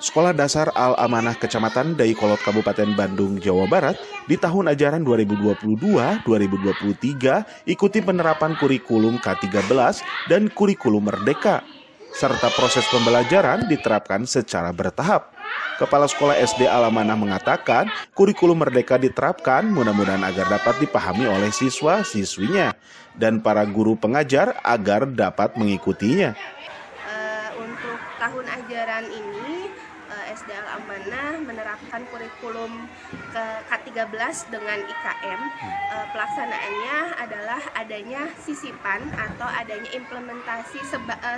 Sekolah Dasar Al-Amanah Kecamatan Dayakolot Kabupaten Bandung, Jawa Barat di tahun ajaran 2022-2023 ikuti penerapan kurikulum K13 dan kurikulum Merdeka, serta proses pembelajaran diterapkan secara bertahap. Kepala Sekolah SD Al-Amanah mengatakan kurikulum Merdeka diterapkan mudah-mudahan agar dapat dipahami oleh siswa-siswinya dan para guru pengajar agar dapat mengikutinya. Untuk tahun ajaran ini SD Al-Amanah menerapkan kurikulum K13 dengan IKM. Pelaksanaannya adalah adanya sisipan atau adanya implementasi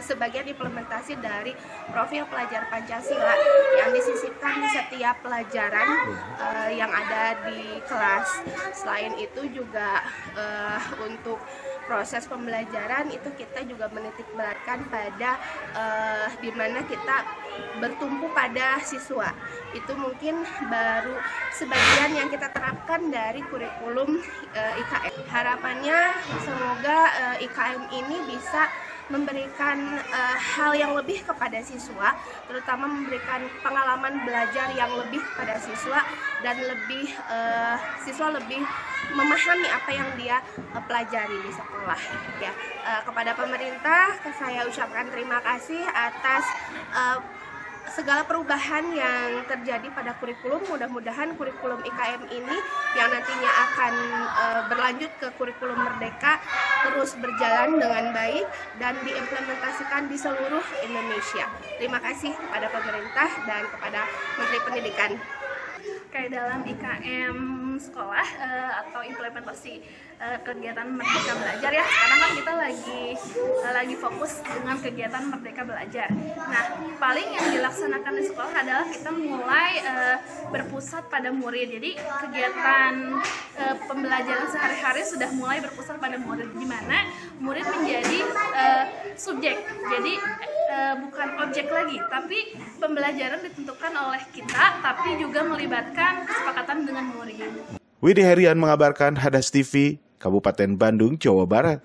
sebagian implementasi dari profil pelajar Pancasila yang disisipkan di setiap pelajaran yang ada di kelas. Selain itu juga untuk proses pembelajaran itu kita juga menitikberatkan pada di mana kita bertumpu pada siswa. Itu mungkin baru sebagian yang kita terapkan dari kurikulum IKM. Harapannya semoga IKM ini bisa memberikan hal yang lebih kepada siswa, terutama memberikan pengalaman belajar yang lebih kepada siswa dan siswa lebih memahami apa yang dia pelajari di sekolah. Ya, kepada pemerintah saya ucapkan terima kasih atas segala perubahan yang terjadi pada kurikulum. Mudah-mudahan kurikulum IKM ini yang nantinya akan berlanjut ke kurikulum Merdeka terus berjalan dengan baik dan diimplementasikan di seluruh Indonesia. Terima kasih kepada pemerintah dan kepada Menteri Pendidikan. Kayak dalam IKM sekolah atau implementasi kegiatan Merdeka Belajar ya, sekarang kan kita lagi fokus dengan kegiatan Merdeka Belajar. Nah, paling yang dilaksanakan di sekolah adalah kita mulai berpusat pada murid. Jadi kegiatan pembelajaran sehari-hari sudah mulai berpusat pada murid, di mana murid menjadi subjek. Jadi bukan objek lagi, tapi pembelajaran ditentukan oleh kita, tapi juga melibatkan kesepakatan dengan murid. Widi Herian mengabarkan, Hadas TV, Kabupaten Bandung, Jawa Barat.